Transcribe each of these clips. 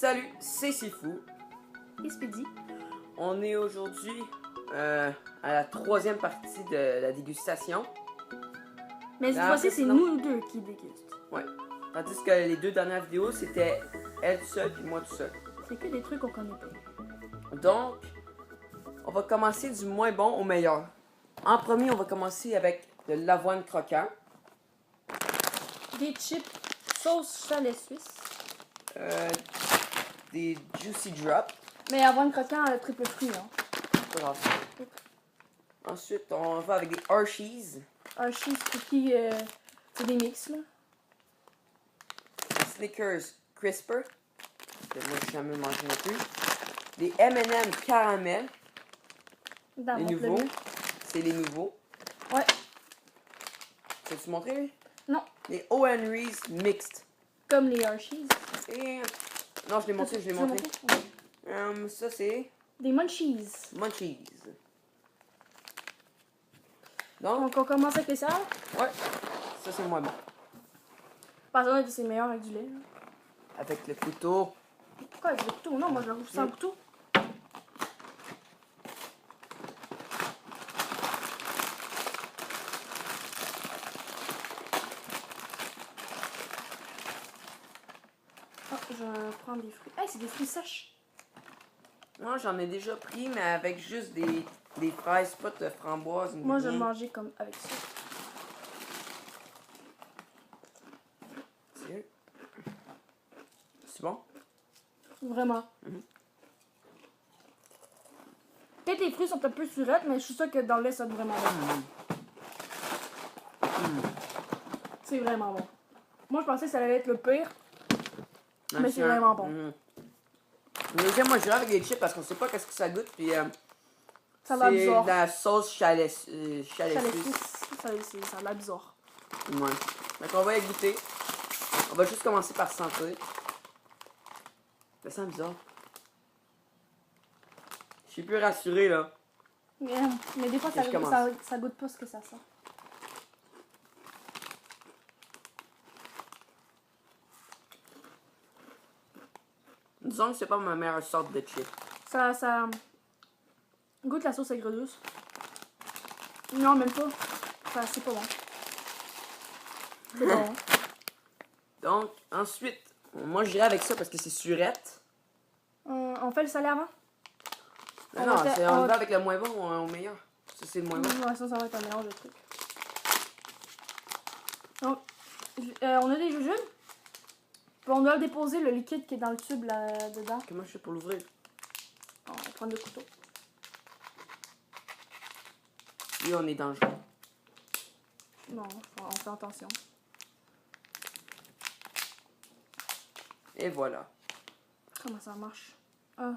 Salut, c'est Sifou. Et Speedy. On est aujourd'hui à la troisième partie de la dégustation. Mais cette fois-ci, c'est nous deux qui dégustent. Ouais. Tandis que les deux dernières vidéos, c'était elle seule puis moi tout seul. C'est que des trucs qu'on connaît pas. Donc, on va commencer du moins bon au meilleur. En premier, on va commencer avec de l'avoine croquant. Des chips sauce chalet suisse. Des Juicy Drop. Mais avoine croquant triple fruit, hein. Pas grave. Ensuite, on va avec des Hershey's. Hershey's cookies, c'est des mix, là. Des Snickers Crisper. Que moi, j'ai jamais mangé non plus. Des M&M caramel. Dans Les mon nouveaux. plat. C'est les nouveaux. Ouais. T'as-tu montré, lui? Non. Les O. Henry's Mixed. Comme les Hershey's. Et... Non, je l'ai montré, je l'ai Tu l'as montré. Ouais. Ça, c'est Des munchies. Munchies. Donc, Donc, on commence avec les salades. ouais. Ça, c'est moins bon. Par exemple, c'est meilleur avec du lait. Là. Avec le couteau. Pourquoi avec le couteau? Non, moi, je le roule sans couteau. Oh, je prends des fruits. Hey, c'est des fruits sèches. Moi, j'en ai déjà pris, mais avec juste des fraises, pas de framboises. Moi, je vais rien. manger comme avec ça. C'est bon? Vraiment. Peut-être les fruits sont un peu surettes, mais je suis sûre que dans le lait, ça doit vraiment bon. C'est vraiment bon. Moi, je pensais que ça allait être le pire. Mais c'est vraiment bon. Mais moi, je dirais avec les chips parce qu'on sait pas qu'est-ce que ça goûte. Puis, Ça a l'air c'est bizarre. de la sauce chalet Chalet suisse. suisse, ça a l'air bizarre. Ouais. Donc, on va y goûter. On va juste commencer par sentir. Ça sent bizarre. Je suis plus rassuré, là. Mais des fois, Ok, je commence. ça goûte pas ce que ça sent. Disons que c'est pas ma meilleure sorte de chip. Ça goûte la sauce aigre douce. Non, même pas. C'est pas bon. C'est bon. Hein? Donc, ensuite, moi, je dirais avec ça parce que c'est surette. On fait le salé avant? Non, On non, va on va avec le moins bon au meilleur. Ça, c'est le moins bon. Ouais, ça va être un mélange de trucs. Donc, on a des jujubes. Puis on doit déposer le liquide qui est dans le tube là-dedans. Comment je fais pour l'ouvrir? On va prendre le couteau. Lui, on est dangereux. Non, on fait attention. Et voilà. Comment ça marche? Ah,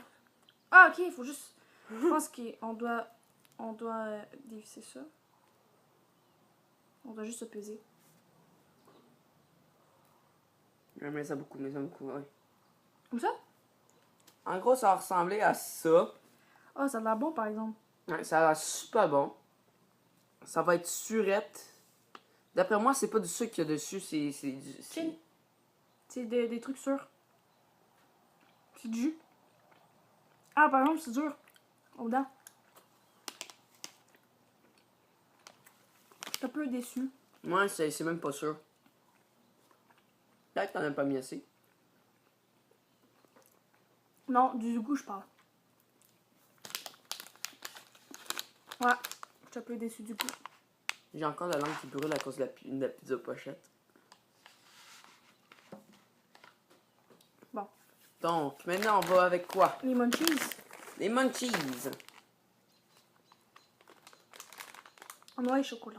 ok, il faut juste... Je pense qu'on doit... On doit dévisser ça. On doit juste se peser. J'aimerais ça beaucoup, ouais. Comme ça? En gros, ça va ressembler à ça. Ah, ça a l'air bon, par exemple. Ouais, ça a l'air super bon. Ça va être surette. D'après moi, c'est pas du sucre qu'il y a dessus, c'est du... Chin. C'est des trucs sûrs. C'est du jus. Ah, par exemple, c'est dur. Aux dents. Je suis un peu déçu. Moi, c'est même pas sûr. Peut-être que t'en as pas mis assez. Non, du goût, je parle. Ouais, je suis un peu déçu du goût. J'ai encore la langue qui brûle à cause de la pizza pochette. Bon. Donc, maintenant, on va avec quoi? Les munchies. Les munchies. Noix et chocolat.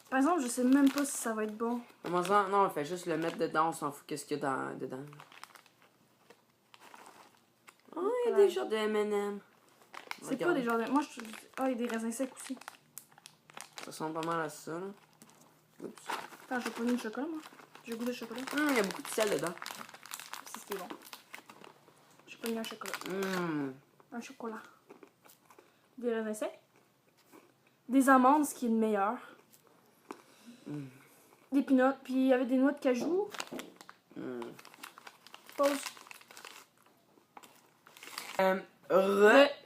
Par exemple, je sais même pas si ça va être bon. Comment non, on fait juste le mettre dedans, on s'en fout qu'est-ce qu'il y a dedans. Oh, il y a des genres de M&M. C'est pas des genres de... Moi, je... Ah, il y a des raisins secs aussi. Ça ressemble pas mal à ça, là. Oups. Attends, je vais prendre le chocolat, moi. J'ai goûté le chocolat. Il y a beaucoup de sel dedans. C'est ce qui est bon. Je sais pogné un chocolat. Hum. Un chocolat. Des raisins secs. Des amandes, ce qui est le meilleur. Des peanuts. Puis il y avait des noix de cajou. Pause.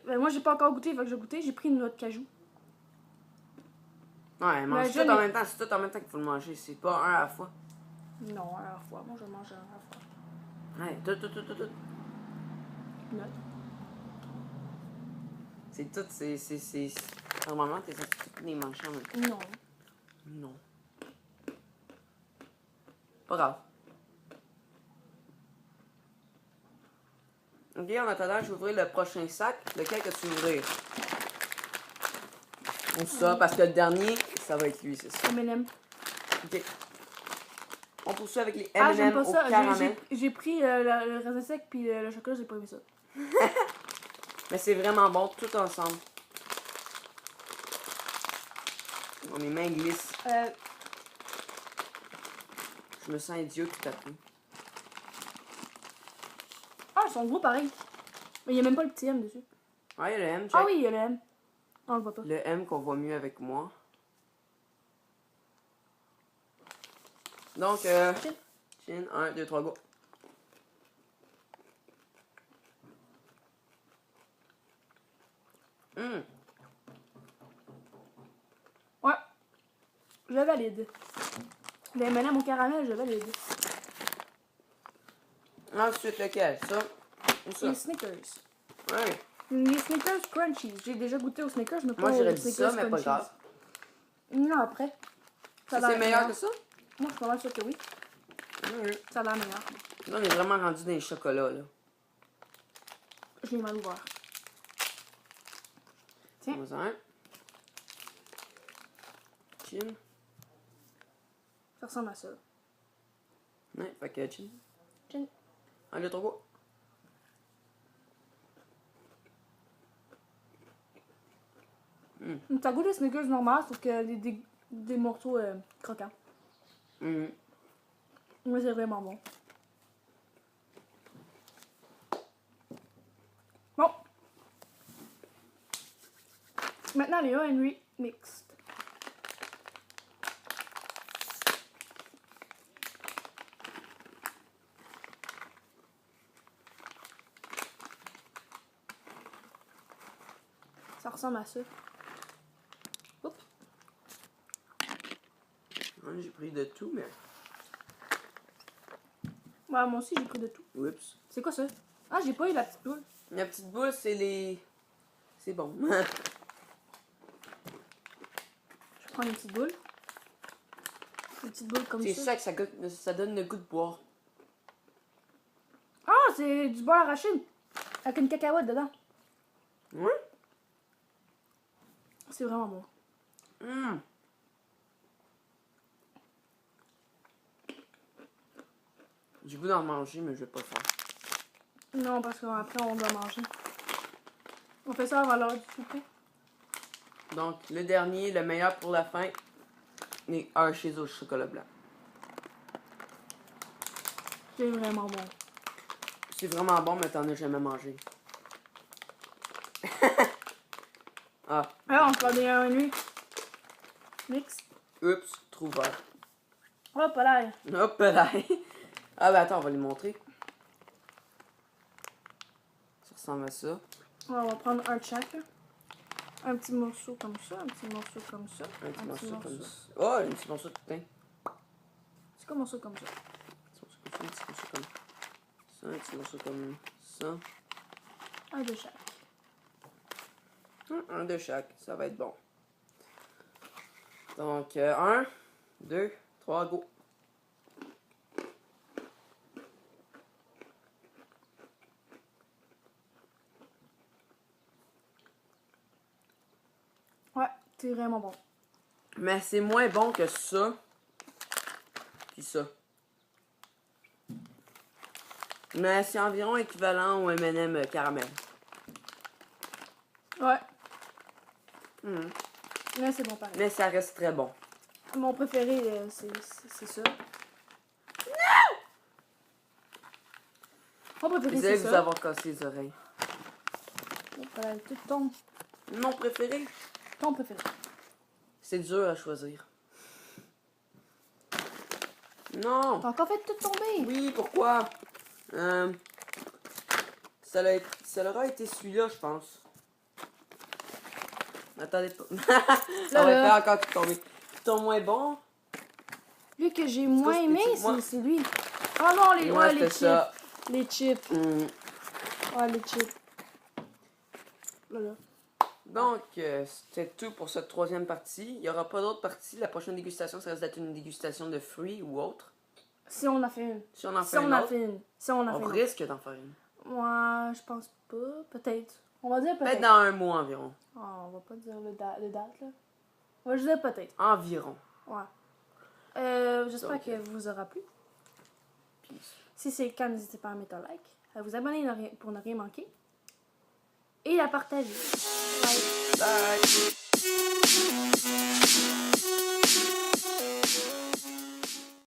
Moi, j'ai pas encore goûté, il faut que je goûte. J'ai pris une noix de cajou. Ouais, mange Mais tout en même temps. C'est tout en même temps qu'il faut le manger. C'est pas un à la fois. Non, à la fois. Moi, je mange à la fois. Ouais, tout. Peanut. C'est tout, c'est... Normalement, t'es censé toutes les manger en même temps. Non. Non. Pas grave. Ok, en attendant, je vais ouvrir le prochain sac. Lequel que tu veux ouvrir? Ou ça, parce que le dernier, ça va être lui, c'est ça. M&M. Ok. On poursuit avec les Ah, j'aime M&M pas au ça. caramel. J'ai pris le raisin sec puis le chocolat, j'ai pas aimé ça. Mais c'est vraiment bon, tout ensemble. Oh, mes mains glissent. Je me sens idiot tout à coup. Ah, ils sont gros pareil. Mais il y a même pas le petit M dessus. Ah, il y a le M, check. Ah oui, il y a le M. On le voit pas. Le M qu'on voit mieux avec moi. Donc, chin, 1, 2, 3, go. Ouais. Je valide. Le M&M au caramel, je valide. Ensuite, lequel? Ça? Ou ça? Les Snickers. Ouais. Les Snickers Crunchies. J'ai déjà goûté aux Snickers, mais pas Moi, j'aurais aux dit Snickers ça, mais pas Crunchies. grave. Non, après. Ça, a l'air c'est meilleur que ça? Moi, je suis pas mal sûre que oui. Ça a l'air meilleur. Là, on est vraiment rendu dans les chocolats, là. Je l'ai mal ouvert. Tiens. On va un. Chin. Ça ressemble à ça. Ouais, fait que chin. Chin. 1, 2, 3, go. Ça goûte les Snickers normales, sauf que des morceaux croquants. Mhm. Mais c'est vraiment bon. Bon. Maintenant, les Henry Mixed. Ça ressemble à ça. Oups. Ouais, j'ai pris de tout, mais... Ouais, moi aussi, j'ai pris de tout. Oups. C'est quoi ça? Ah, j'ai pas eu la petite boule. La petite boule, c'est les... C'est bon. Je prends une petite boule. Une petite boule comme C'est ça. ça que ça donne le goût de boire. Ah, c'est du beurre arachide. Avec une cacahuète dedans. Ouais? C'est vraiment bon. J'ai goût d'en manger, mais je vais pas le faire. Non, parce qu'après, on doit manger. On fait ça avant l'heure du souper. Donc, le dernier, le meilleur pour la fin, les Hershey's au chocolat blanc. C'est vraiment bon. C'est vraiment bon, mais t'en as jamais mangé. Ah, Alors, on se prend des Henry Mix. oups, trop vert. Hop là. Hop là. Ah, ben attends, on va les montrer. Ça ressemble à ça. On va prendre un de chaque. Un petit morceau comme ça, un petit morceau comme ça. Un petit morceau comme ça. Oh, un petit morceau de pain. C'est comme un morceau comme ça. Un petit morceau comme ça, un petit morceau comme ça. Un de chaque. Un de chaque, ça va être bon. Donc, 1, 2, 3, go. Ouais, c'est vraiment bon. Mais c'est moins bon que ça. Puis ça. Mais c'est environ équivalent au M&M caramel. Ouais. Mais c'est bon pareil. Mais ça reste très bon. Mon préféré, c'est ça. Mon préféré, Désolé c'est de vous ça. avoir cassé les oreilles. Et voilà, tout ton Mon préféré? préféré. C'est dur à choisir. Non! T'as encore fait tout tomber. Oui, pourquoi? Ça aura été celui-là, je pense. Attendez pas. Là, On va là. faire encore tout tomber. Ton moins bon? Lui que j'ai moins c'était aimé, moi. c'est lui. Ah non, les, Moi, ouais, les c'était chips. ça. Les chips. Ouais, les chips. Là, là. Donc, c'était tout pour cette troisième partie. Il n'y aura pas d'autre partie. La prochaine dégustation, ça risque d'être une dégustation de fruits ou autre. Si on a fait une. Si on en Si fait on une a autre, fait une. Si on a on fait une. risque d'en faire une. Ouais, je pense pas. Peut-être. On va dire Peut-être peut-être. dans un mois environ. Ah, on va pas dire le date, là. On va juste dire peut-être. Environ. Ouais. J'espère Donc, que vous aura plu. Peace. Si c'est le cas, n'hésitez pas à mettre un like, à vous abonner pour ne rien manquer et à partager. Bye. Bye!